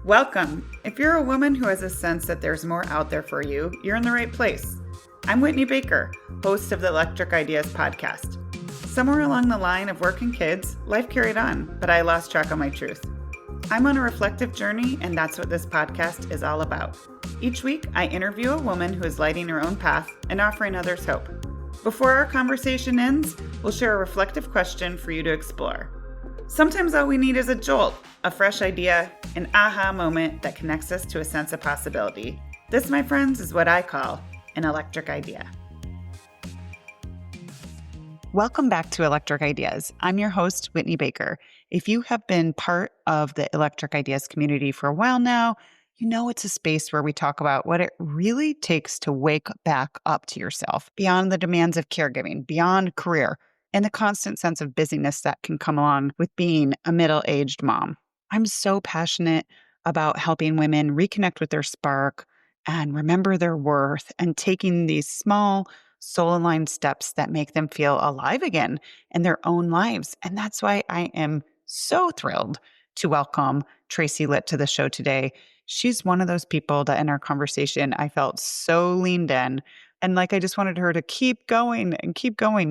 Welcome. If you're a woman who has a sense that there's more out there for you, you're in the right place. I'm Whitney Baker, host of the Electric Ideas podcast. Somewhere along the line of work and kids, life carried on, but I lost track of my truth. I'm on a reflective journey, and that's what this podcast is all about. Each week, I interview a woman who is lighting her own path and offering others hope. Before our conversation ends, we'll share a reflective question for you to explore. Sometimes all we need is a jolt, a fresh idea, an aha moment that connects us to a sense of possibility. This, my friends, is what I call an electric idea. Welcome back to Electric Ideas. I'm your host, Whitney Baker. If you have been part of the Electric Ideas community for a while now, you know it's a space where we talk about what it really takes to wake back up to yourself, beyond the demands of caregiving, beyond career, and the constant sense of busyness that can come along with being a middle-aged mom. I'm so passionate about helping women reconnect with their spark and remember their worth and taking these small, soul-aligned steps that make them feel alive again in their own lives. And that's why I am so thrilled to welcome Tracy Litt to the show today. She's one of those people that in our conversation, I felt so leaned in. And I just wanted her to keep going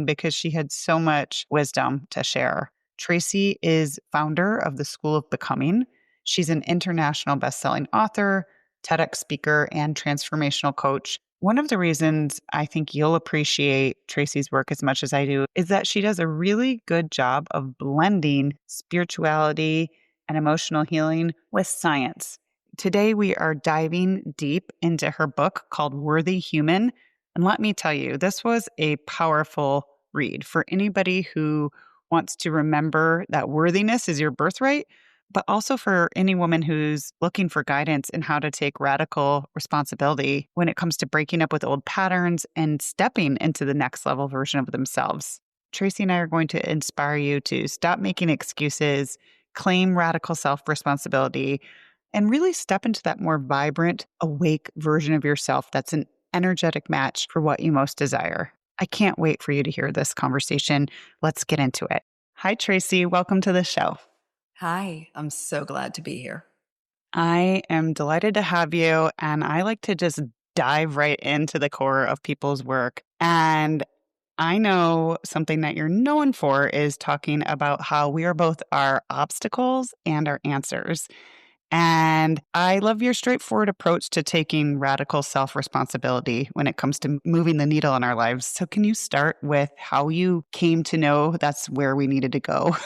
because she had so much wisdom to share. Tracy is founder of the School of Becoming. She's an international best-selling author, TEDx speaker, and transformational coach. One of the reasons I think you'll appreciate Tracy's work as much as I do is that she does a really good job of blending spirituality and emotional healing with science. Today, we are diving deep into her book called Worthy Human. And let me tell you, this was a powerful read for anybody who wants to remember that worthiness is your birthright, but also for any woman who's looking for guidance in how to take radical responsibility when it comes to breaking up with old patterns and stepping into the next level version of themselves. Tracy and I are going to inspire you to stop making excuses, claim radical self-responsibility, and really step into that more vibrant, awake version of yourself that's an energetic match for what you most desire. I can't wait for you to hear this conversation. Let's get into it. Hi, Tracy. Welcome to the show. Hi, I'm so glad to be here. I am delighted to have you, and I like to just dive right into the core of people's work. And I know something that you're known for is talking about how we are both our obstacles and our answers. And I love your straightforward approach to taking radical self-responsibility when it comes to moving the needle in our lives. So can you start with how you came to know that's where we needed to go?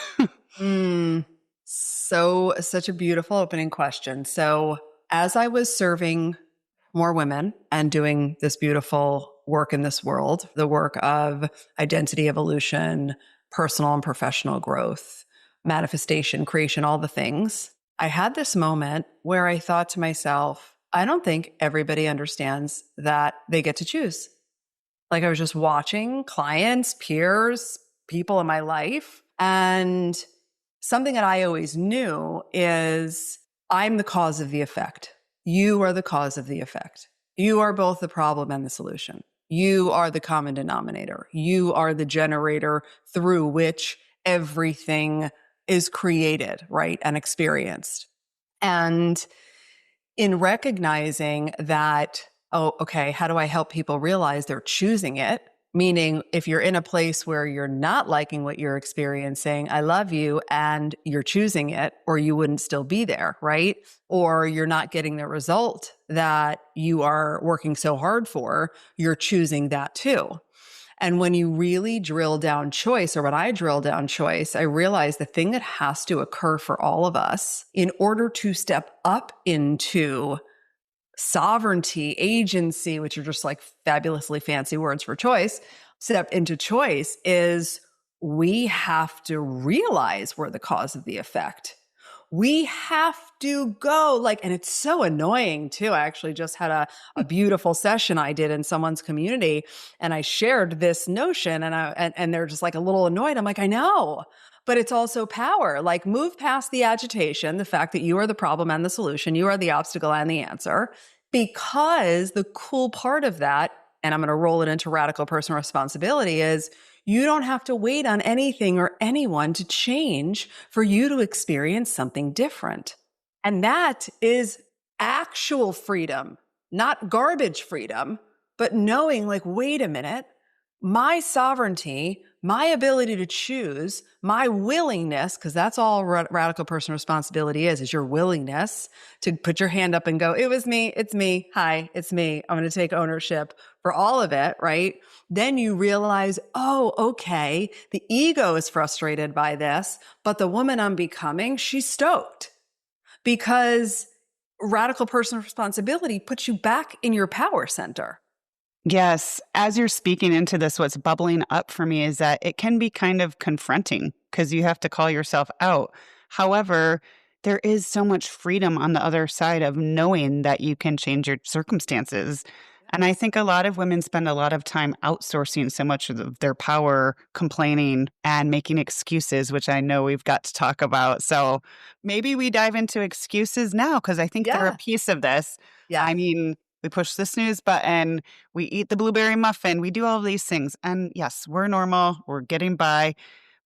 Such a beautiful opening question. So as I was serving more women and doing this beautiful work in this world, the work of identity evolution, personal and professional growth, manifestation, creation, all the things, I had this moment where I thought to myself, I don't think everybody understands that they get to choose. I was just watching clients, peers, people in my life. And something that I always knew is I'm the cause of the effect. You are the cause of the effect. You are both the problem and the solution. You are the common denominator. You are the generator through which everything is created, right, and experienced. And in recognizing that, oh, okay, how do I help people realize they're choosing it? Meaning, if you're in a place where you're not liking what you're experiencing, I love you, and you're choosing it, or you wouldn't still be there, right? Or you're not getting the result that you are working so hard for, you're choosing that too. And when you really drill down choice, or when I drill down choice, I realize the thing that has to occur for all of us in order to step up into sovereignty, agency, which are just fabulously fancy words for choice, step into choice is we have to realize we're the cause of the effect. We have to go and it's so annoying too. I actually just had a beautiful session I did in someone's community, and I shared this notion, and they're just a little annoyed. I'm I know, but it's also power. Move past the agitation, the fact that you are the problem and the solution, you are the obstacle and the answer, because the cool part of that, and I'm going to roll it into radical personal responsibility, is you don't have to wait on anything or anyone to change for you to experience something different. And that is actual freedom, not garbage freedom, but knowing like, wait a minute, my sovereignty, my ability to choose, my willingness, because that's all radical personal responsibility is your willingness to put your hand up and go, it was me, it's me, hi, it's me. I'm going to take ownership for all of it, right? Then you realize, oh, okay, the ego is frustrated by this, but the woman I'm becoming, she's stoked because radical personal responsibility puts you back in your power center. Yes. As you're speaking into this, what's bubbling up for me is that it can be kind of confronting because you have to call yourself out. However, there is so much freedom on the other side of knowing that you can change your circumstances. And I Yes. think a lot of women spend a lot of time outsourcing so much of their power, complaining and making excuses, which I know we've got to talk about. So maybe we dive into excuses now because I think they're a Yeah. piece of this. Yes. I mean, we push the snooze button, we eat the blueberry muffin, we do all of these things. And yes, we're normal, we're getting by.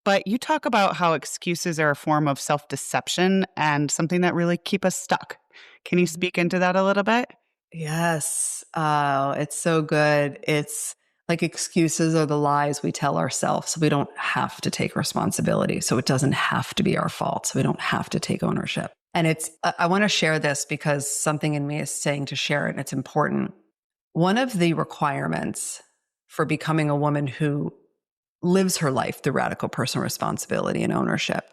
But you talk about how excuses are a form of self deception and something that really keep us stuck. Can you Mhm. speak into that a little bit? Yes. Oh, it's so good. It's like excuses are the lies we tell ourselves. So we don't have to take responsibility. So it doesn't have to be our fault. So we don't have to take ownership. And I want to share this because something in me is saying to share it and it's important. One of the requirements for becoming a woman who lives her life through radical personal responsibility and ownership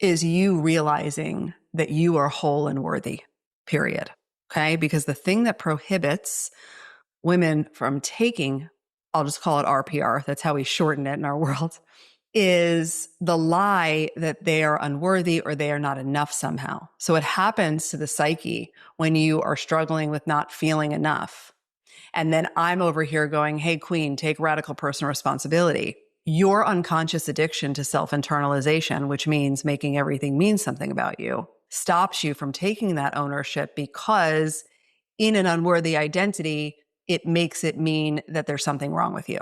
is you realizing that you are whole and worthy, period. Okay. Because the thing that prohibits women from taking, I'll just call it RPR, that's how we shorten it in our world, is the lie that they are unworthy or they are not enough somehow. So it happens to the psyche when you are struggling with not feeling enough. And then I'm over here going, hey, queen, take radical personal responsibility. Your unconscious addiction to self internalization, which means making everything mean something about you, stops you from taking that ownership because in an unworthy identity, it makes it mean that there's something wrong with you.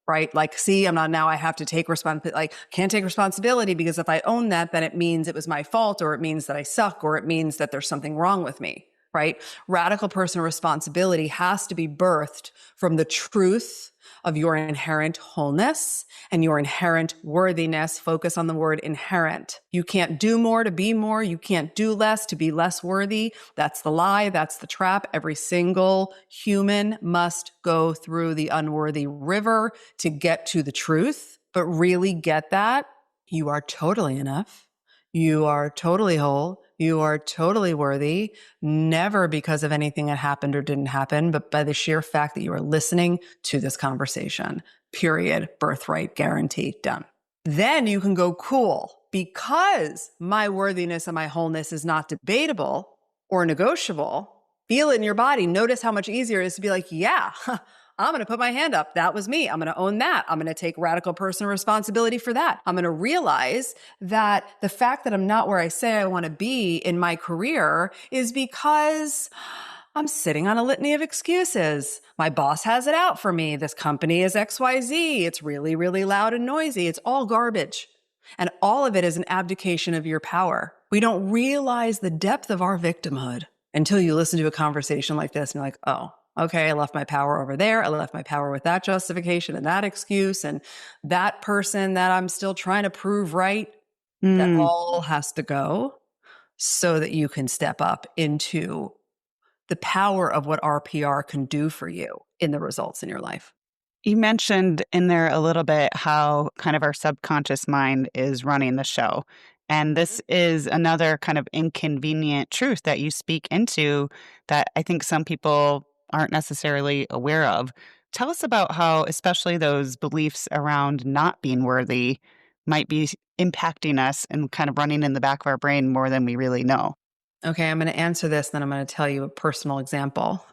Right? Like, see, I'm not now, I have to take responsibility. Like, can't take responsibility because if I own that, then it means it was my fault, or it means that I suck, or it means that there's something wrong with me. Right? Radical personal responsibility has to be birthed from the truth of your inherent wholeness and your inherent worthiness. Focus on the word inherent. You can't do more to be more. You can't do less to be less worthy. That's the lie. That's the trap. Every single human must go through the unworthy river to get to the truth. But really get that you are totally enough. You are totally whole. You are totally worthy, never because of anything that happened or didn't happen, but by the sheer fact that you are listening to this conversation. Period. Birthright guarantee. Done. Then you can go, cool, because my worthiness and my wholeness is not debatable or negotiable. Feel it in your body. Notice how much easier it is to be like, yeah, I'm going to put my hand up. That was me. I'm going to own that. I'm going to take radical personal responsibility for that. I'm going to realize that the fact that I'm not where I say I want to be in my career is because I'm sitting on a litany of excuses. My boss has it out for me. This company is XYZ. It's really, really loud and noisy. It's all garbage. And all of it is an abdication of your power. We don't realize the depth of our victimhood until you listen to a conversation like this and you're like, oh, okay, I left my power over there. I left my power with that justification and that excuse and that person that I'm still trying to prove right. That Mm. all has to go so that you can step up into the power of what RPR can do for you in the results in your life. You mentioned in there a little bit how kind of our subconscious mind is running the show. And Mhm. this is another kind of inconvenient truth that you speak into that I think some people aren't necessarily aware of. Tell us about how, especially those beliefs around not being worthy, might be impacting us and kind of running in the back of our brain more than we really know. Okay, I'm going to answer this, then I'm going to tell you a personal example.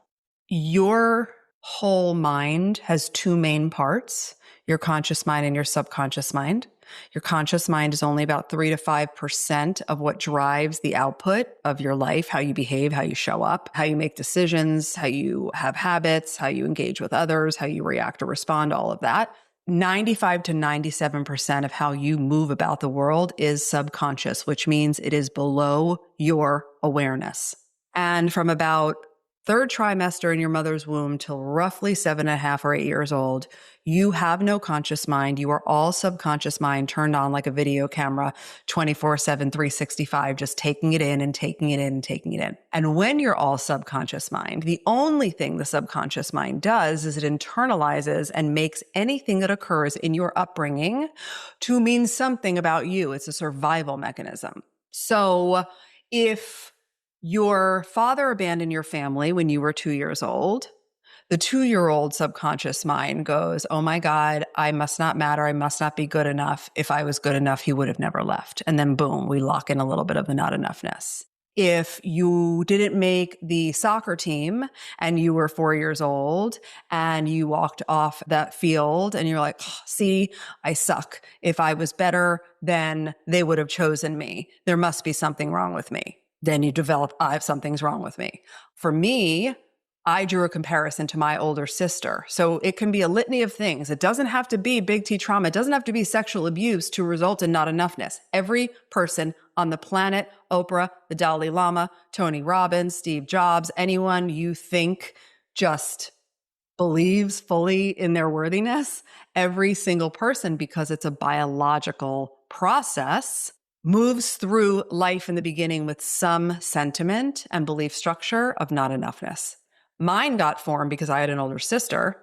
Your whole mind has two main parts, your conscious mind and your subconscious mind. Your conscious mind is only about 3 to 5% of what drives the output of your life, how you behave, how you show up, how you make decisions, how you have habits, how you engage with others, how you react or respond, all of that. 95 to 97% of how you move about the world is subconscious, which means it is below your awareness. And from about third trimester in your mother's womb till roughly 7.5 or 8 years old, you have no conscious mind. You are all subconscious mind turned on like a video camera, 24/7, 365, just taking it in and taking it in and taking it in. And when you're all subconscious mind, the only thing the subconscious mind does is it internalizes and makes anything that occurs in your upbringing to mean something about you. It's a survival mechanism. So if your father abandoned your family when you were 2 years old, the 2-year-old subconscious mind goes, oh my God, I must not matter. I must not be good enough. If I was good enough, he would have never left. And then boom, we lock in a little bit of the not enoughness. If you didn't make the soccer team and you were 4 years old and you walked off that field and you're like, oh, see, I suck. If I was better, then they would have chosen me. There must be something wrong with me. Then you develop, something's wrong with me. For me, I drew a comparison to my older sister. So it can be a litany of things. It doesn't have to be big T trauma. It doesn't have to be sexual abuse to result in not enoughness. Every person on the planet, Oprah, the Dalai Lama, Tony Robbins, Steve Jobs, anyone you think just believes fully in their worthiness, every single person, because it's a biological process, moves through life in the beginning with some sentiment and belief structure of not enoughness. Mine got formed because I had an older sister.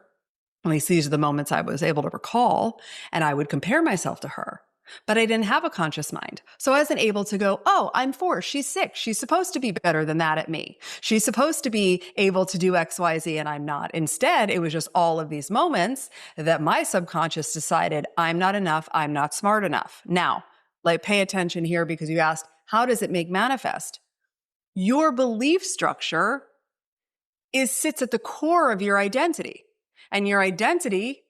At least these are the moments I was able to recall, and I would compare myself to her. But I didn't have a conscious mind. So I wasn't able to go, oh, I'm 4, she's 6. She's supposed to be better than that at me. She's supposed to be able to do X, Y, Z, and I'm not. Instead, it was just all of these moments that my subconscious decided I'm not enough, I'm not smart enough. Now, pay attention here because you asked, how does it make manifest? Your belief structure sits at the core of your identity. And your identity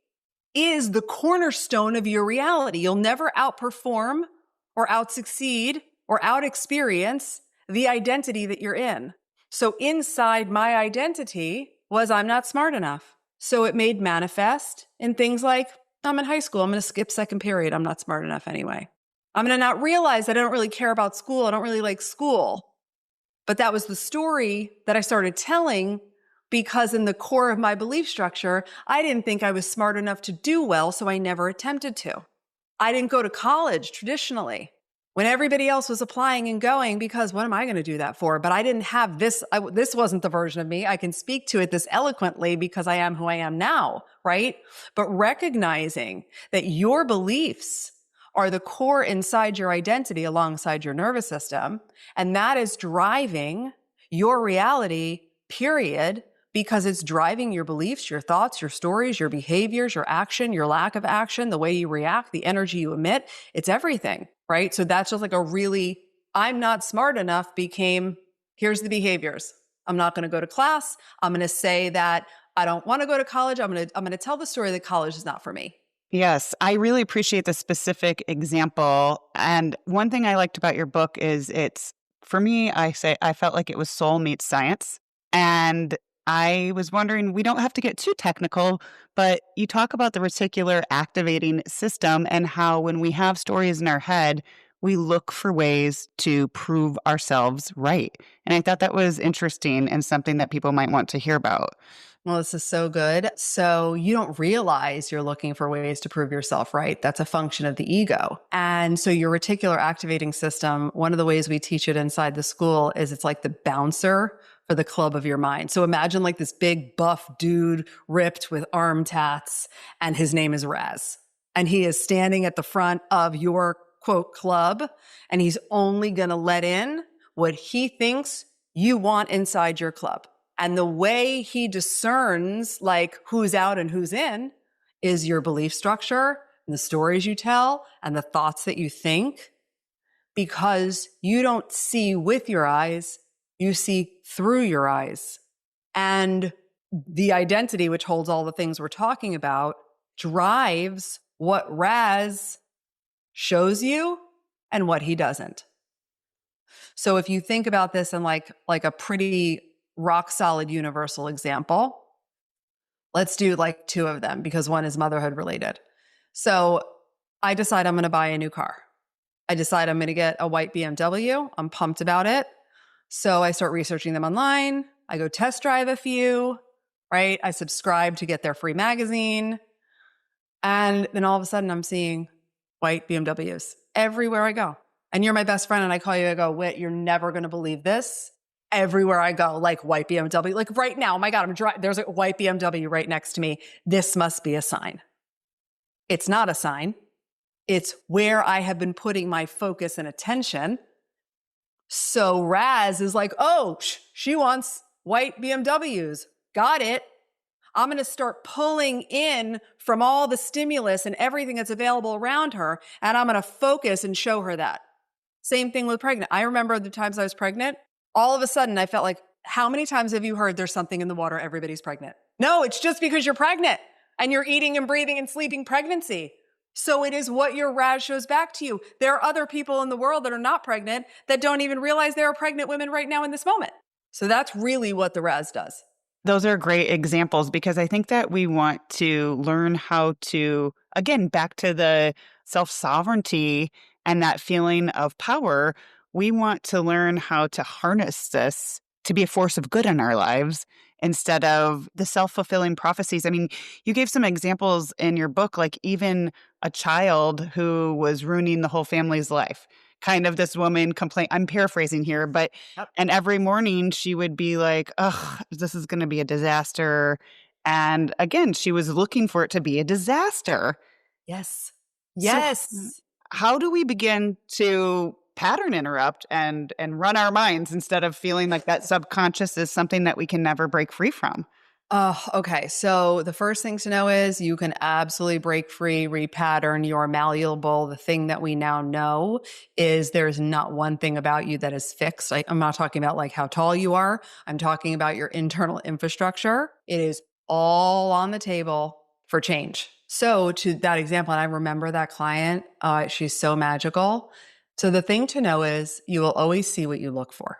is the cornerstone of your reality. You'll never outperform or outsucceed or outexperience the identity that you're in. So inside my identity was I'm not smart enough. So it made manifest in things like, I'm in high school, I'm going to skip second period, I'm not smart enough anyway. I'm going to not realize that I don't really care about school, I don't really like school. But that was the story that I started telling because in the core of my belief structure, I didn't think I was smart enough to do well, so I never attempted to. I didn't go to college traditionally when everybody else was applying and going because what am I going to do that for? But I didn't have this. This wasn't the version of me. I can speak to it this eloquently because I am who I am now, right? But recognizing that your beliefs are the core inside your identity alongside your nervous system, and that is driving your reality, period, because it's driving your beliefs, your thoughts, your stories, your behaviors, your action, your lack of action, the way you react, the energy you emit. It's everything, right? So that's just like a really, I'm not smart enough became, here's the behaviors. I'm not going to go to class. I'm going to say that I don't want to go to college. I'm going to tell the story that college is not for me. Yes, I really appreciate the specific example. And one thing I liked about your book is for me, I felt like it was soul meets science. And I was wondering, we don't have to get too technical, but you talk about the reticular activating system and how when we have stories in our head, we look for ways to prove ourselves right. And I thought that was interesting and something that people might want to hear about. Well, this is so good. So you don't realize you're looking for ways to prove yourself right. That's a function of the ego. And so your reticular activating system, one of the ways we teach it inside the school is it's like the bouncer for the club of your mind. So imagine like this big buff dude ripped with arm tats, and his name is Raz. And he is standing at the front of your quote club, and he's only going to let in what he thinks you want inside your club. And the way he discerns like who's out and who's in is your belief structure and the stories you tell and the thoughts that you think, because you don't see with your eyes, you see through your eyes. And the identity, which holds all the things we're talking about, drives what Raz shows you and what he doesn't. So if you think about this in like a pretty rock solid universal example, let's do like 2 of them because one is motherhood related. So I decide I'm going to buy a new car. I decide I'm going to get a white BMW. I'm pumped about it. So I start researching them online. I go test drive a few, right? I subscribe to get their free magazine. And then all of a sudden I'm seeing white BMWs everywhere I go. And you're my best friend. And I call you, I go, Whit, you're never going to believe this. Everywhere I go, like white BMW, like right now, oh my God, there's a white BMW right next to me. This must be a sign. It's not a sign. It's where I have been putting my focus and attention. So Raz is like, oh, she wants white BMWs. Got it. I'm going to start pulling in from all the stimulus and everything that's available around her, and I'm going to focus and show her that. Same thing with pregnant. I remember the times I was pregnant, all of a sudden I felt like, how many times have you heard there's something in the water, everybody's pregnant? No, it's just because you're pregnant and you're eating and breathing and sleeping pregnancy. So it is what your Raz shows back to you. There are other people in the world that are not pregnant that don't even realize there are pregnant women right now in this moment. So that's really what the Raz does. Those are great examples because I think that we want to learn how to, again, back to the self-sovereignty and that feeling of power, we want to learn how to harness this to be a force of good in our lives instead of the self-fulfilling prophecies. I mean, you gave some examples in your book, like even a child who was ruining the whole family's life. Kind of this woman complain. I'm paraphrasing here, but Yep. and every morning she would be like, "Ugh, this is going to be a disaster." And again, she was looking for it to be a disaster. Yes. So, Yes. how do we begin to pattern interrupt and run our minds instead of feeling like that subconscious is something that we can never break free from? Okay. So the first thing to know is you can absolutely break free, repattern. You're malleable. The thing that we now know is there's not one thing about you that is fixed. I'm not talking about like how tall you are. I'm talking about your internal infrastructure. It is all on the table for change. So to that example, and I remember that client, she's so magical. So the thing to know is you will always see what you look for,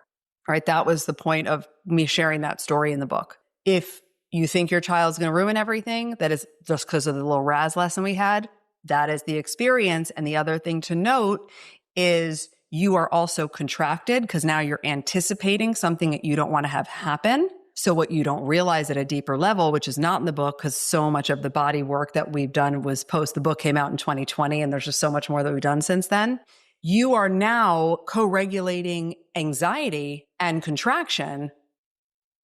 right? That was the point of me sharing that story in the book. If you think your child's going to ruin everything, that is just because of the little Raz lesson we had, that is the experience. And the other thing to note is you are also contracted because now you're anticipating something that you don't want to have happen. So what you don't realize at a deeper level, which is not in the book, because so much of the body work that we've done was post the book came out in 2020, and there's just so much more that we've done since then. You are now co-regulating anxiety and contraction.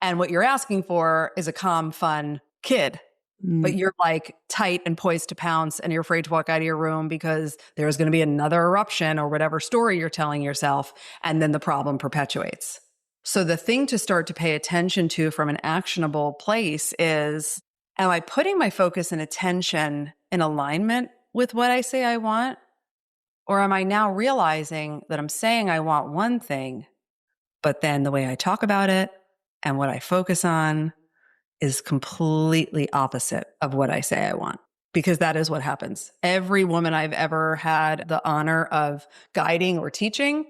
And what you're asking for is a calm, fun kid. But you're like tight and poised to pounce and you're afraid to walk out of your room because there's going to be another eruption or whatever story you're telling yourself. And then the problem perpetuates. So the thing to start to pay attention to from an actionable place is, am I putting my focus and attention in alignment with what I say I want? Or am I now realizing that I'm saying I want one thing, but then the way I talk about it and what I focus on is completely opposite of what I say I want? Because that is what happens. Every woman I've ever had the honor of guiding or teaching,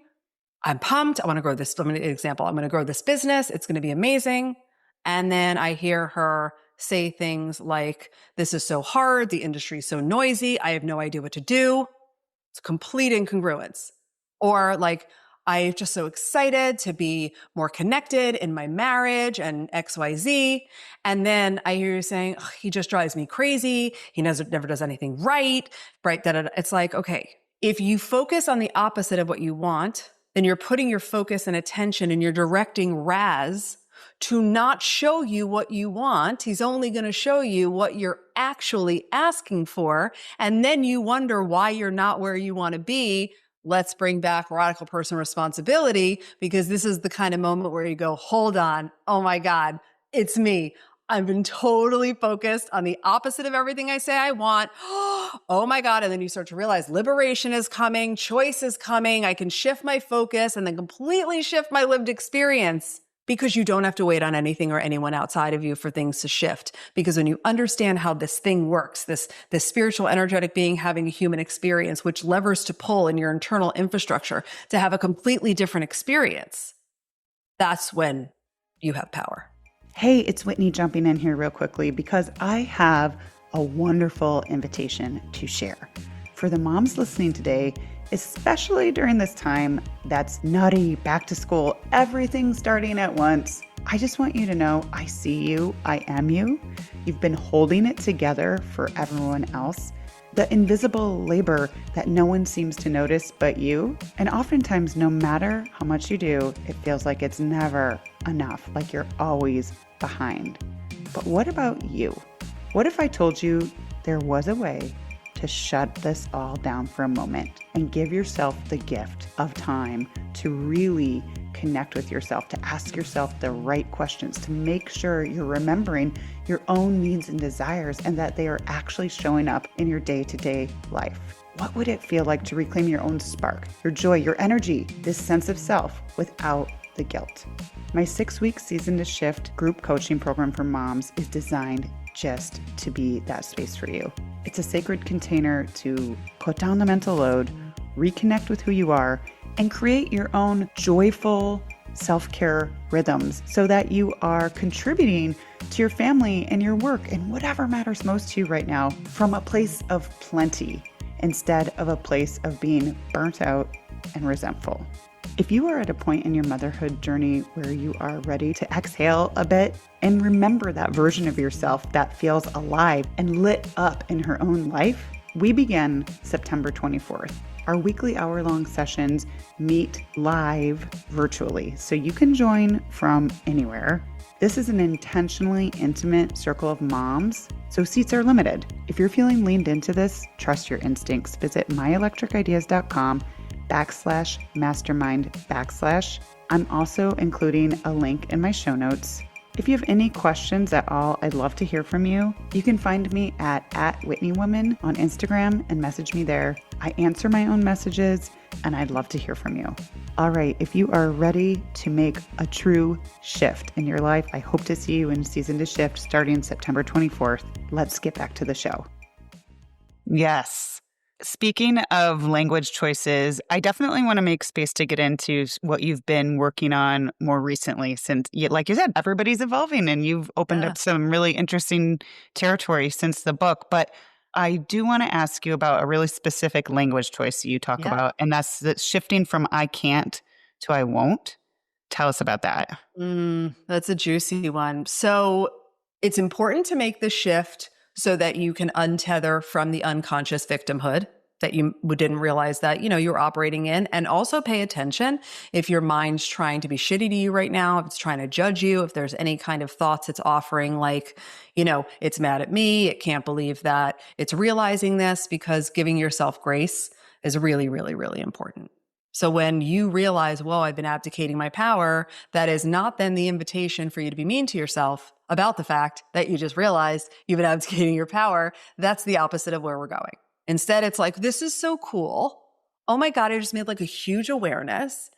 I'm pumped. I want to grow this. Let me give you an example. I'm going to grow this business. It's going to be amazing. And then I hear her say things like, this is so hard. The industry is so noisy. I have no idea what to do. It's complete incongruence. Or like, I'm just so excited to be more connected in my marriage and XYZ. And then I hear you saying, oh, he just drives me crazy. He never does anything right. Right. It's like, okay, if you focus on the opposite of what you want, then you're putting your focus and attention and you're directing Raz to not show you what you want. He's only going to show you what you're actually asking for. And then you wonder why you're not where you want to be. Let's bring back radical personal responsibility, because this is the kind of moment where you go, hold on. Oh my God, it's me. I've been totally focused on the opposite of everything I say I want. Oh my God. And then you start to realize liberation is coming, choice is coming. I can shift my focus and then completely shift my lived experience, because you don't have to wait on anything or anyone outside of you for things to shift. Because when you understand how this thing works, this spiritual energetic being having a human experience, which levers to pull in your internal infrastructure to have a completely different experience, that's when you have power. Hey, it's Whitney jumping in here real quickly because I have a wonderful invitation to share. For the moms listening today, especially during this time that's nutty, back to school, everything starting at once, I just want you to know I see you, I am you. You've been holding it together for everyone else. The invisible labor that no one seems to notice but you. And oftentimes, no matter how much you do, it feels like it's never enough, like you're always behind. But what about you? What if I told you there was a way to shut this all down for a moment and give yourself the gift of time to really connect with yourself, to ask yourself the right questions, to make sure you're remembering your own needs and desires and that they are actually showing up in your day-to-day life? What would it feel like to reclaim your own spark, your joy, your energy, this sense of self without the guilt? My 6-week Season to Shift group coaching program for moms is designed just to be that space for you. It's a sacred container to put down the mental load, reconnect with who you are, and create your own joyful self-care rhythms so that you are contributing to your family and your work and whatever matters most to you right now from a place of plenty instead of a place of being burnt out and resentful. If you are at a point in your motherhood journey where you are ready to exhale a bit and remember that version of yourself that feels alive and lit up in her own life, we begin September 24th. Our weekly hour-long sessions meet live virtually, so you can join from anywhere. This is an intentionally intimate circle of moms, so seats are limited. If you're feeling leaned into this, trust your instincts. Visit myelectricideas.com/mastermind/. I'm also including a link in my show notes. If you have any questions at all, I'd love to hear from you. You can find me at @WhitneyWoman on Instagram and message me there. I answer my own messages and I'd love to hear from you. All right, if you are ready to make a true shift in your life, I hope to see you in Season to Shift starting September 24th. Let's get back to the show. Yes. Speaking of language choices, I definitely want to make space to get into what you've been working on more recently since, like you said, everybody's evolving and you've opened up some really interesting territory since the book. But I do want to ask you about a really specific language choice you talk about, and that's the shifting from I can't to I won't. Tell us about that. That's a juicy one. So it's important to make the shift so that you can untether from the unconscious victimhood that you didn't realize that, you're operating in, and also pay attention if your mind's trying to be shitty to you right now, if it's trying to judge you, if there's any kind of thoughts it's offering, like, it's mad at me, it can't believe that it's realizing this, because giving yourself grace is really, really, really important. So when you realize, whoa, I've been abdicating my power, that is not then the invitation for you to be mean to yourself about the fact that you just realized you've been abdicating your power. That's the opposite of where we're going. Instead, it's like, this is so cool. Oh my God, I just made like a huge awareness.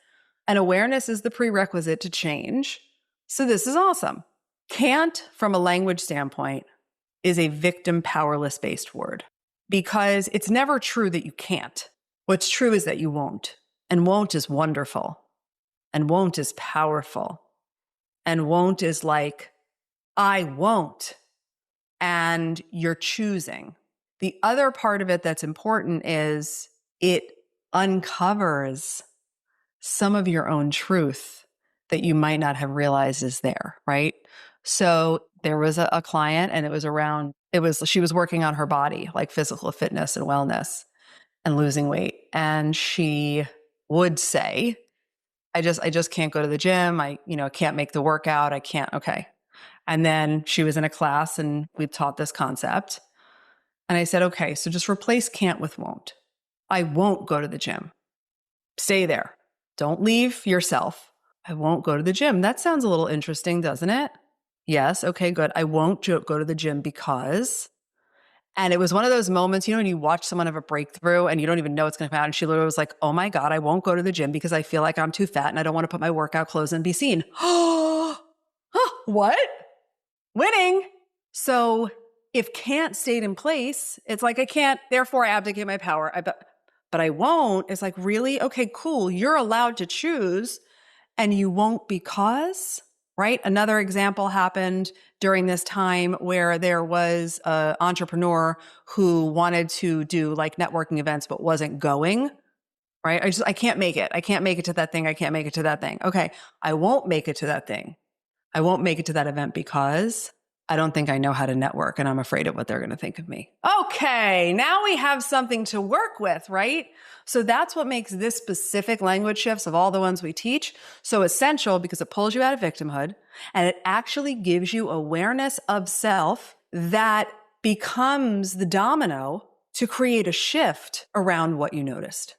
And awareness is the prerequisite to change. So this is awesome. Can't, from a language standpoint, is a victim powerless based word, because it's never true that you can't. What's true is that you won't. And won't is wonderful. And won't is powerful. And won't is like, I won't. And you're choosing. The other part of it that's important is it uncovers some of your own truth that you might not have realized is there, right? So there was a client, and she was working on her body, like physical fitness and wellness and losing weight. And she would say, I just can't go to the gym. I can't make the workout. I can't. Okay. And then she was in a class and we taught this concept. And I said, okay, so just replace can't with won't. I won't go to the gym. Stay there. Don't leave yourself. I won't go to the gym. That sounds a little interesting, doesn't it? Yes. Okay, good. I won't go to the gym because. And it was one of those moments, when you watch someone have a breakthrough and you don't even know what's going to come out. And she literally was like, oh my God, I won't go to the gym because I feel like I'm too fat and I don't want to put my workout clothes on and be seen. What? Winning. So if can't stayed in place, it's like, I can't, therefore I abdicate my power. But I won't. It's like, really? Okay, cool. You're allowed to choose, and you won't because? right? Another example happened during this time where there was an entrepreneur who wanted to do like networking events, but wasn't going, right? I can't make it. I can't make it to that thing. I can't make it to that thing. Okay. I won't make it to that thing. I won't make it to that event because I don't think I know how to network and I'm afraid of what they're going to think of me. Okay, now we have something to work with, right? So that's what makes this specific language shifts of all the ones we teach so essential because it pulls you out of victimhood and it actually gives you awareness of self that becomes the domino to create a shift around what you noticed.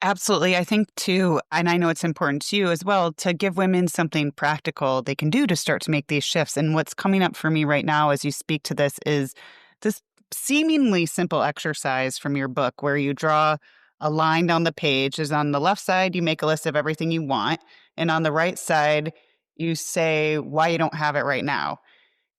Absolutely. I think too, and I know it's important to you as well, to give women something practical they can do to start to make these shifts. And what's coming up for me right now as you speak to this is this seemingly simple exercise from your book where you draw a line down the page. Is on the left side, you make a list of everything you want. And on the right side, you say why you don't have it right now.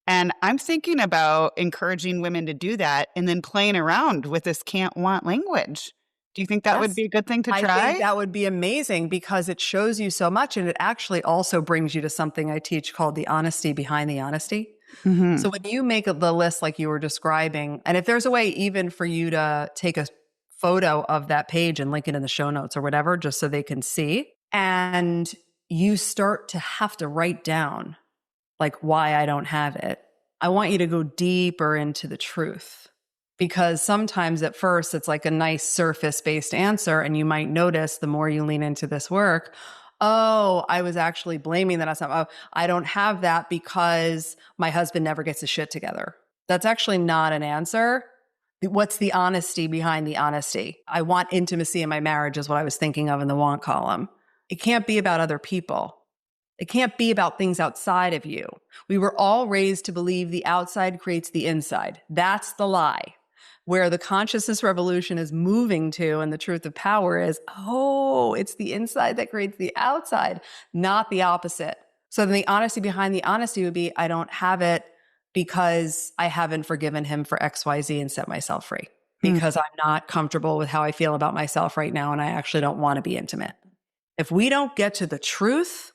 And I'm thinking about encouraging women to do that and then playing around with this can't want language. Do you think that would Yes. be a good thing to I think try? that would be amazing because it shows you so much. And it actually also brings you to something I teach called the honesty behind the honesty. Mhm. So when you make the list like you were describing, and if there's a way even for you to take a photo of that page and link it in the show notes or whatever, just so they can see, and you start to have to write down like why I don't have it, I want you to go deeper into the truth. Because sometimes at first it's like a nice surface based answer. And you might notice the more you lean into this work, oh, I was actually blaming that on something. Oh, I don't have that because my husband never gets his shit together. That's actually not an answer. What's the honesty behind the honesty? I want intimacy in my marriage, is what I was thinking of in the want column. It can't be about other people. It can't be about things outside of you. We were all raised to believe the outside creates the inside. That's the lie. Where the consciousness revolution is moving to and the truth of power is, oh, it's the inside that creates the outside, not the opposite. So then the honesty behind the honesty would be, I don't have it because I haven't forgiven him for XYZ and set myself free. Hmm. Because I'm not comfortable with how I feel about myself right now and I actually don't want to be intimate. If we don't get to the truth,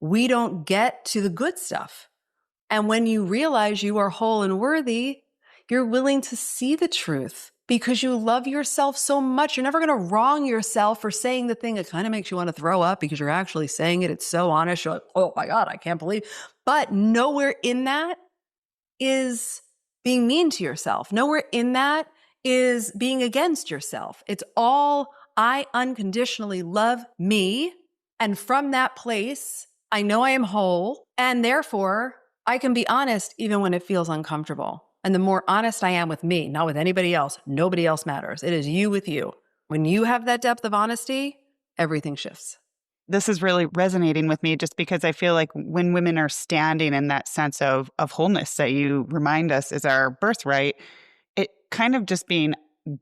we don't get to the good stuff. And when you realize you are whole and worthy, you're willing to see the truth because you love yourself so much. You're never going to wrong yourself for saying the thing that kind of makes you want to throw up because you're actually saying it. It's so honest. You're like, oh my God, I can't believe. But nowhere in that is being mean to yourself. Nowhere in that is being against yourself. It's all, I unconditionally love me. And from that place, I know I am whole. And therefore, I can be honest even when it feels uncomfortable. And the more honest I am with me, not with anybody else, nobody else matters. It is you with you. When you have that depth of honesty, everything shifts. This is really resonating with me just because I feel like when women are standing in that sense of wholeness that you remind us is our birthright, it kind of just being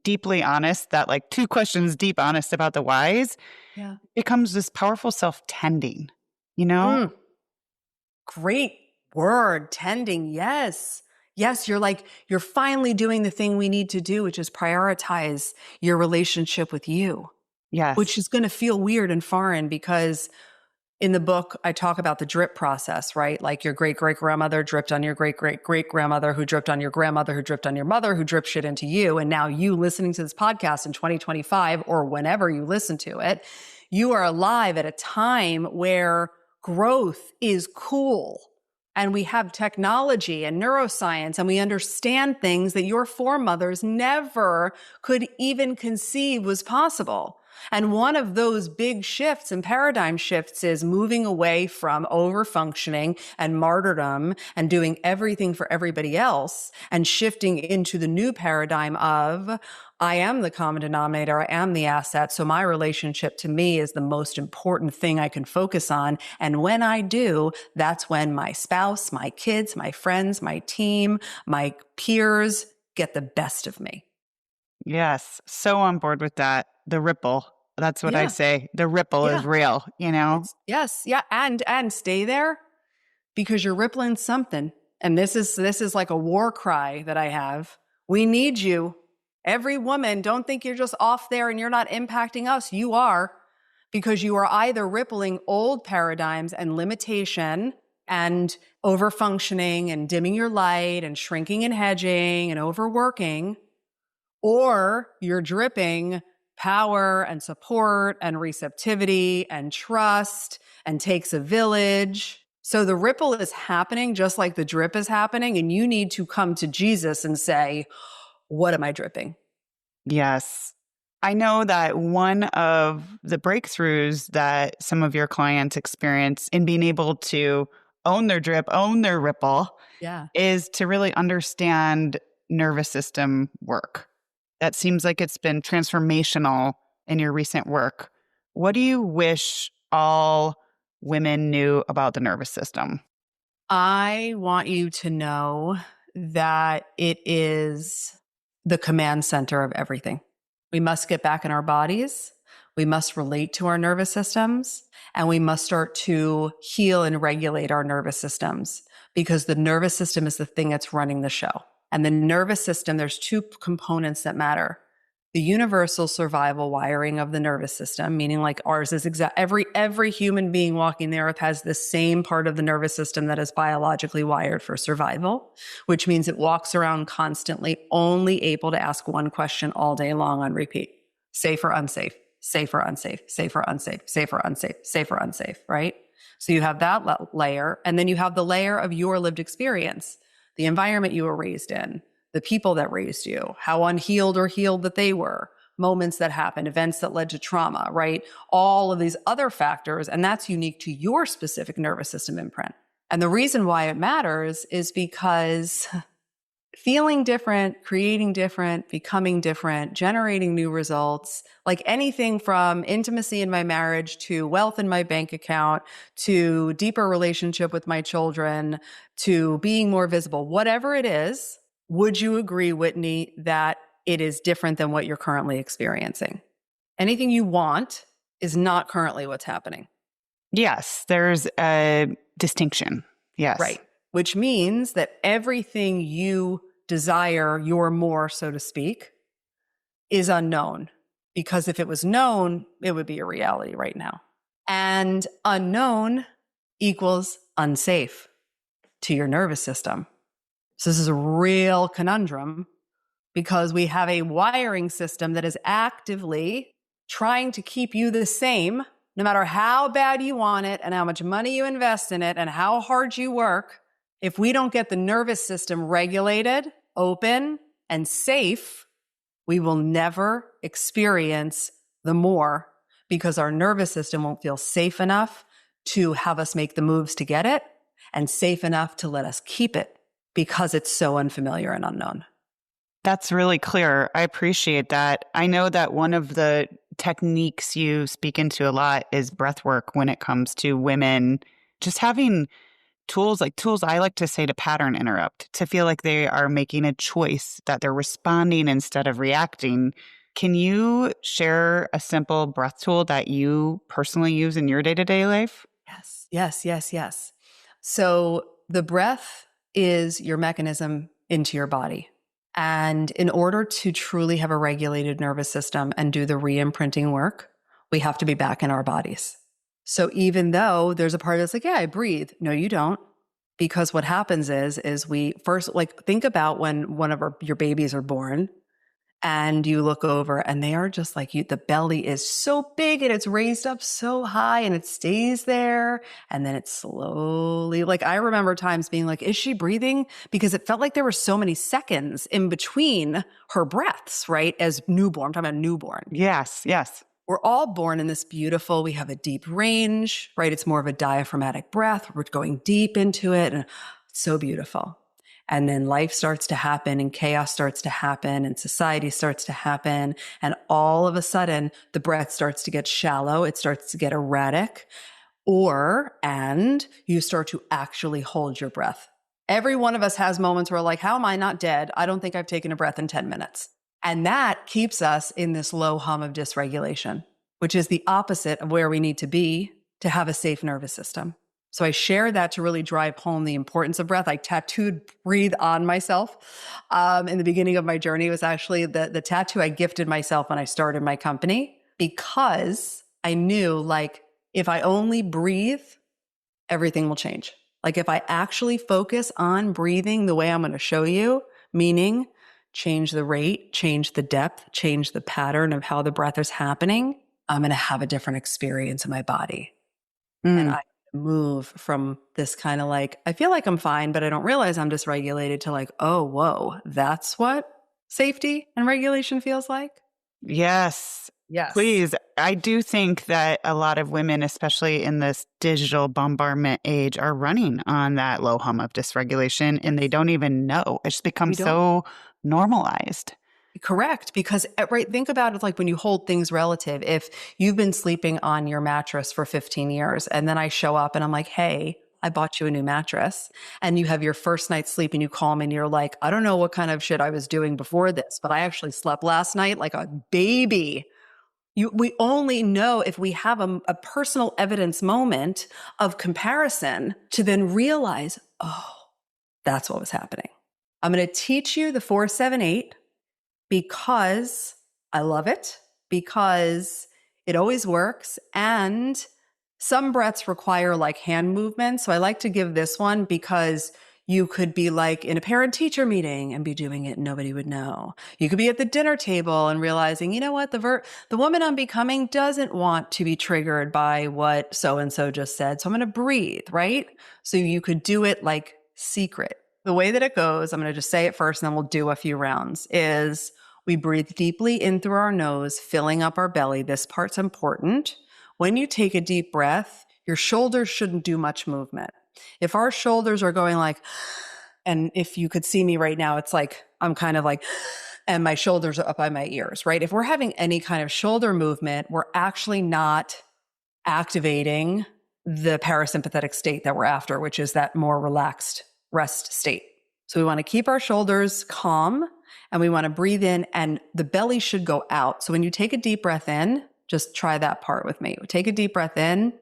deeply honest, that like 2 questions deep honest about the whys Yeah. becomes this powerful self-tending, you know? Mm. Great word, tending. Yes. Yes, you're finally doing the thing we need to do, which is prioritize your relationship with you, which Yes. is going to feel weird and foreign because in the book, I talk about the drip process, right? Like your great great grandmother dripped on your great great great grandmother, who dripped on your grandmother, who dripped on your mother, who dripped shit into you. And now you listening to this podcast in 2025 or whenever you listen to it, you are alive at a time where growth is cool. And we have technology and neuroscience, and we understand things that your foremothers never could even conceive was possible. And one of those big shifts and paradigm shifts is moving away from overfunctioning and martyrdom and doing everything for everybody else and shifting into the new paradigm of I am the common denominator. I am the asset. So my relationship to me is the most important thing I can focus on. And when I do, that's when my spouse, my kids, my friends, my team, my peers get the best of me. Yes. So on board with that. The ripple. That's what I Yeah. say. The ripple Yeah. is real, you know? It's yes. Yeah. And stay there because you're rippling something. And this is like a war cry that I have. We need you. Every woman, don't think you're just off there and you're not impacting us. You are, because you are either rippling old paradigms and limitation and over functioning and dimming your light and shrinking and hedging and overworking, or you're dripping power and support and receptivity and trust and takes a village. So the ripple is happening just like the drip is happening. And you need to come to Jesus and say, what am I dripping? Yes. I know that one of the breakthroughs that some of your clients experience in being able to own their drip, own their ripple, Yeah. is to really understand nervous system work. That seems like it's been transformational in your recent work. What do you wish all women knew about the nervous system? I want you to know that it is the command center of everything. We must get back in our bodies. We must relate to our nervous systems, and we must start to heal and regulate our nervous systems, because the nervous system is the thing that's running the show. And the nervous system, there's two components that matter. The universal survival wiring of the nervous system, meaning like ours is every human being walking the earth has the same part of the nervous system that is biologically wired for survival, which means it walks around constantly only able to ask one question all day long on repeat. Safe or unsafe, safe or unsafe, safe or unsafe, safe or unsafe, safe or unsafe, right? So you have that layer, and then you have the layer of your lived experience, the environment you were raised in, the people that raised you, how unhealed or healed that they were, moments that happened, events that led to trauma, right? All of these other factors, and that's unique to your specific nervous system imprint. And the reason why it matters is because feeling different, creating different, becoming different, generating new results, like anything from intimacy in my marriage to wealth in my bank account to deeper relationship with my children to being more visible, whatever it is, would you agree, Whitney, that it is different than what you're currently experiencing? Anything you want is not currently what's happening. Yes, there's a distinction. Yes. Right. Which means that everything you desire, your more, so to speak, is unknown. Because if it was known, it would be a reality right now. And unknown equals unsafe to your nervous system. So this is a real conundrum because we have a wiring system that is actively trying to keep you the same, no matter how bad you want it and how much money you invest in it and how hard you work. If we don't get the nervous system regulated, open, and safe, we will never experience the more because our nervous system won't feel safe enough to have us make the moves to get it and safe enough to let us keep it because it's so unfamiliar and unknown. That's really clear. I appreciate that. I know that one of the techniques you speak into a lot is breath work when it comes to women just having tools I like to say to pattern interrupt, to feel like they are making a choice, that they're responding instead of reacting. Can you share a simple breath tool that you personally use in your day-to-day life? Yes, yes, yes, yes. So the breath is your mechanism into your body. And in order to truly have a regulated nervous system and do the re-imprinting work, we have to be back in our bodies. So even though there's a part that's like, yeah, I breathe. No, you don't. Because what happens is we first, like, think about when one of your babies are born and you look over and they are just like you, the belly is so big and it's raised up so high and it stays there. And then it slowly, like, I remember times being like, is she breathing? Because it felt like there were so many seconds in between her breaths, right? As newborn, I'm talking about newborn. Yes, yes. We're all born in this beautiful, we have a deep range, right? It's more of a diaphragmatic breath. We're going deep into it and it's so beautiful. And then life starts to happen and chaos starts to happen and society starts to happen. And all of a sudden, the breath starts to get shallow. It starts to get erratic and you start to actually hold your breath. Every one of us has moments where like, how am I not dead? I don't think I've taken a breath in 10 minutes. And that keeps us in this low hum of dysregulation, which is the opposite of where we need to be to have a safe nervous system. So I share that to really drive home the importance of breath. I tattooed breathe on myself. In the beginning of my journey, it was actually the tattoo I gifted myself when I started my company because I knew, like, if I only breathe, everything will change. Like if I actually focus on breathing the way I'm going to show you, meaning change the rate, change the depth, change the pattern of how the breath is happening, I'm going to have a different experience in my body. And Mm. I move from this kind of like, I feel like I'm fine, but I don't realize I'm dysregulated to like, oh, whoa, that's what safety and regulation feels like? Yes, Yes. please. I do think that a lot of women, especially in this digital bombardment age, are running on that low hum of dysregulation and they Yes. don't even know. It's become We don't. so normalized. Correct. Because, right, think about it like when you hold things relative. If you've been sleeping on your mattress for 15 years and then I show up and I'm like, hey, I bought you a new mattress, and you have your first night's sleep and you call me and you're like, I don't know what kind of shit I was doing before this, but I actually slept last night like a baby. We only know if we have a personal evidence moment of comparison to then realize, oh, that's what was happening. I'm going to teach you the 478 because I love it, because it always works. And some breaths require like hand movement. So I like to give this one because you could be like in a parent teacher meeting and be doing it and nobody would know. You could be at the dinner table and realizing, you know what, the woman I'm becoming doesn't want to be triggered by what so and so just said. So I'm going to breathe, right? So you could do it like secret. The way that it goes, I'm going to just say it first and then we'll do a few rounds, is we breathe deeply in through our nose, filling up our belly. This part's important. When you take a deep breath, your shoulders shouldn't do much movement. If our shoulders are going like, and if you could see me right now, it's like I'm kind of like, and my shoulders are up by my ears, right? If we're having any kind of shoulder movement, we're actually not activating the parasympathetic state that we're after, which is that more relaxed rest state. So we want to keep our shoulders calm and we want to breathe in, and the belly should go out. So when you take a deep breath in, just try that part with me. Take a deep breath in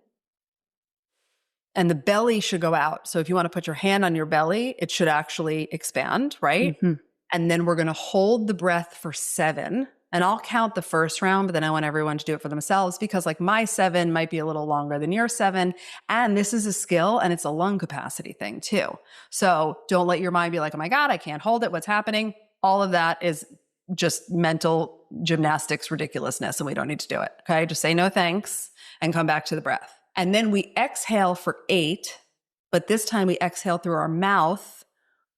and the belly should go out. So if you want to put your hand on your belly, it should actually expand, right? Hmm. And then we're going to hold the breath for 7. And I'll count the first round, but then I want everyone to do it for themselves because like my 7 might be a little longer than your 7. And this is a skill and it's a lung capacity thing too. So don't let your mind be like, oh my God, I can't hold it. What's happening? All of that is just mental gymnastics ridiculousness and we don't need to do it. Okay. Just say no thanks and come back to the breath. And then we exhale for 8, but this time we exhale through our mouth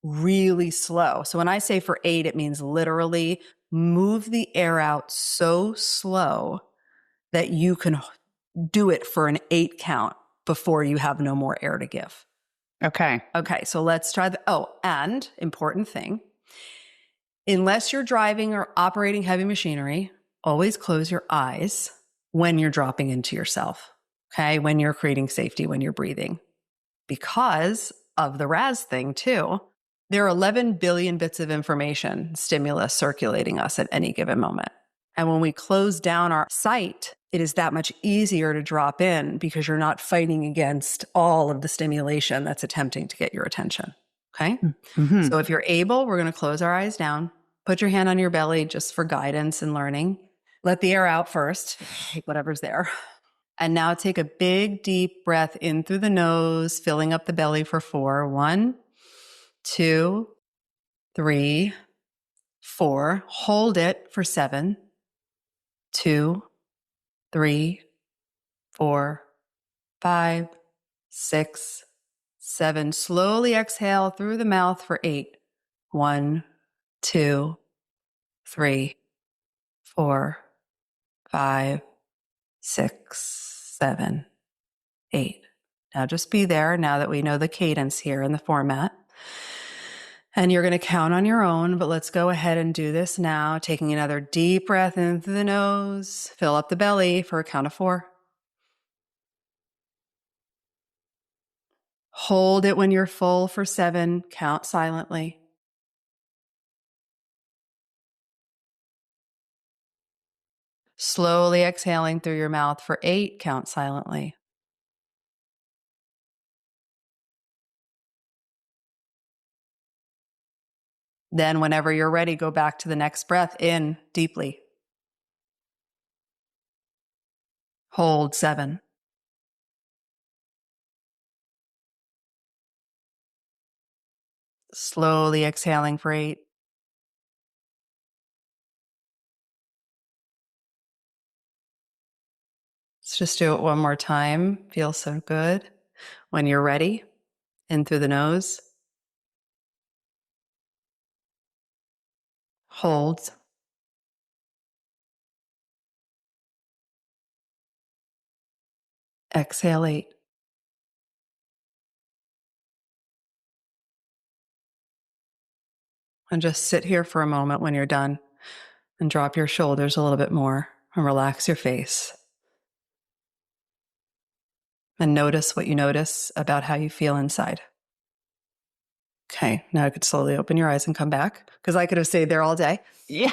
really slow. So when I say for 8, it means literally move the air out so slow that you can do it for an 8 count before you have no more air to give. Okay. Okay, so let's try and important thing, unless you're driving or operating heavy machinery, always close your eyes when you're dropping into yourself. Okay, when you're creating safety, when you're breathing, because of the RAS thing too. There are 11 billion bits of information, stimulus circulating us at any given moment. And when we close down our sight, it is that much easier to drop in because you're not fighting against all of the stimulation that's attempting to get your attention. Okay. Hmm. So if you're able, we're going to close our eyes down. Put your hand on your belly just for guidance and learning. Let the air out first, whatever's there. And now take a big, deep breath in through the nose, filling up the belly for 4. 1, 2, 3, 4. Hold it for 7. 2, 3, 4, 5, 6, 7. Slowly exhale through the mouth for 8. 1, 2, 3, 4, 5, 6, 7, 8. Now just be there now that we know the cadence here in the format. And you're going to count on your own, but let's go ahead and do this now. Taking another deep breath in through the nose, fill up the belly for a count of 4. Hold it when you're full for 7, count silently. Slowly exhaling through your mouth for 8, count silently. Then whenever you're ready, go back to the next breath in deeply. Hold 7. Slowly exhaling for 8. Let's just do it one more time. Feels so good. When you're ready, in through the nose. Hold. Exhale 8. And just sit here for a moment when you're done and drop your shoulders a little bit more and relax your face. And notice what you notice about how you feel inside. Okay, now I could slowly open your eyes and come back because I could have stayed there all day. Yeah,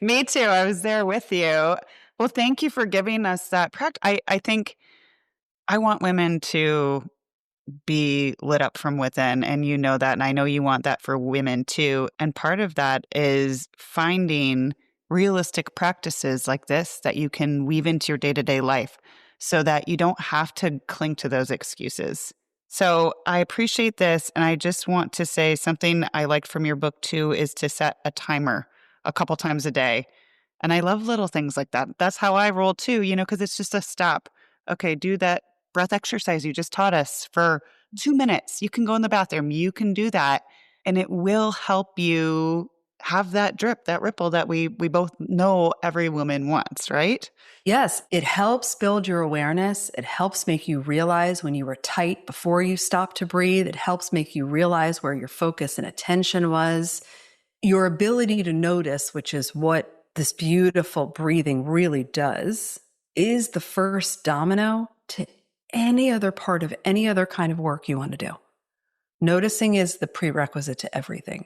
me too. I was there with you. Well, thank you for giving us that practice. I think I want women to be lit up from within, and you know that, and I know you want that for women too. And part of that is finding realistic practices like this that you can weave into your day-to-day life so that you don't have to cling to those excuses. So I appreciate this, and I just want to say something I liked from your book too is to set a timer a couple times a day. And I love little things like that. That's how I roll too, because it's just a stop. Okay, do that breath exercise you just taught us for 2 minutes. You can go in the bathroom. You can do that, and it will help you have that drip, that ripple that we both know every woman wants, right? Yes, it helps build your awareness. It helps make you realize when you were tight before you stopped to breathe. It helps make you realize where your focus and attention was. Your ability to notice, which is what this beautiful breathing really does, is the first domino to any other part of any other kind of work you want to do. Noticing is the prerequisite to everything.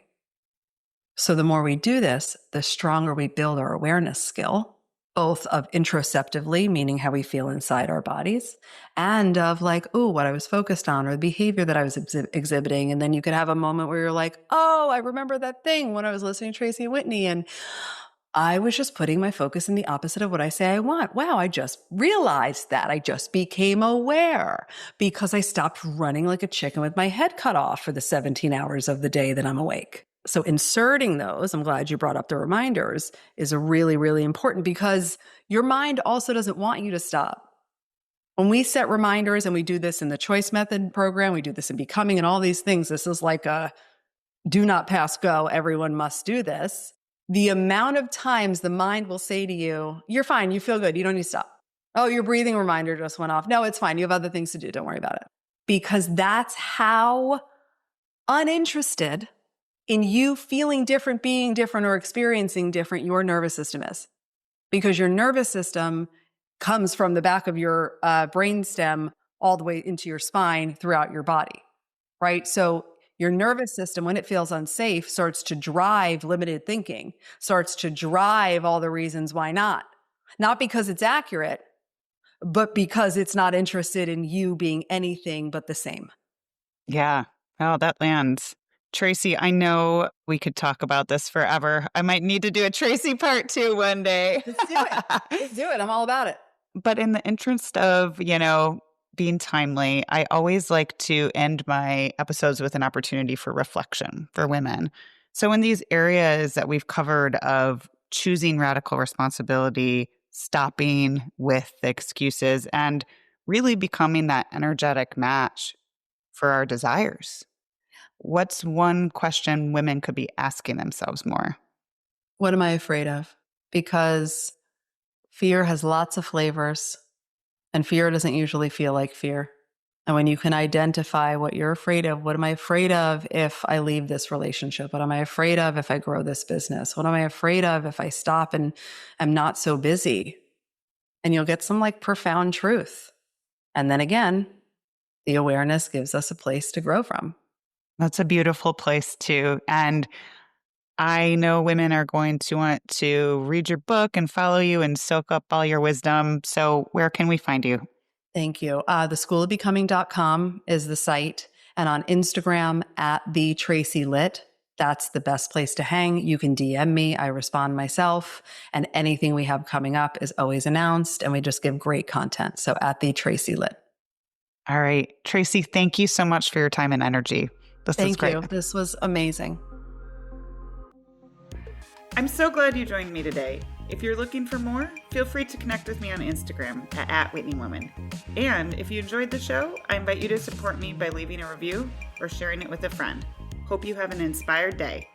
So the more we do this, the stronger we build our awareness skill, both of introceptively, meaning how we feel inside our bodies, and of like, oh, what I was focused on or the behavior that I was exhibiting. And then you could have a moment where you're like, oh, I remember that thing when I was listening to Tracy Whitney and I was just putting my focus in the opposite of what I say I want. Wow, I just realized that. I just became aware because I stopped running like a chicken with my head cut off for the 17 hours of the day that I'm awake. So inserting those, I'm glad you brought up the reminders, is a really, really important because your mind also doesn't want you to stop. When we set reminders, and we do this in the choice method program, we do this in becoming and all these things, this is like a do not pass go, everyone must do this. The amount of times the mind will say to you, you're fine, you feel good, you don't need to stop. Oh, your breathing reminder just went off. No, it's fine, you have other things to do, don't worry about it. Because that's how uninterested in you feeling different, being different, or experiencing different your nervous system is. Because your nervous system comes from the back of your brain stem all the way into your spine throughout your body, right? So your nervous system, when it feels unsafe, starts to drive limited thinking, starts to drive all the reasons why not. Not because it's accurate, but because it's not interested in you being anything but the same. Yeah. Oh, that lands. Tracy, I know we could talk about this forever. I might need to do a Tracy part 2 one day. Let's do it. Let's do it. I'm all about it. But in the interest of, being timely, I always like to end my episodes with an opportunity for reflection for women. So in these areas that we've covered of choosing radical responsibility, stopping with the excuses, and really becoming that energetic match for our desires, what's one question women could be asking themselves more? What am I afraid of? Because fear has lots of flavors, and fear doesn't usually feel like fear. And when you can identify what you're afraid of, what am I afraid of if I leave this relationship? What am I afraid of if I grow this business? What am I afraid of if I stop and am not so busy? And you'll get some like profound truth. And then again, the awareness gives us a place to grow from. That's a beautiful place too. And I know women are going to want to read your book and follow you and soak up all your wisdom. So where can we find you? Thank you. Theschoolofbecoming.com is the site. And on Instagram at the Tracy Litt. That's the best place to hang. You can DM me. I respond myself. And anything we have coming up is always announced. And we just give great content. So at the Tracy Litt. All right. Tracy, thank you so much for your time and energy. This is Thank great. you. This was amazing. I'm so glad you joined me today. If you're looking for more, feel free to connect with me on Instagram at @WhitneyWoman. And if you enjoyed the show, I invite you to support me by leaving a review or sharing it with a friend. Hope you have an inspired day.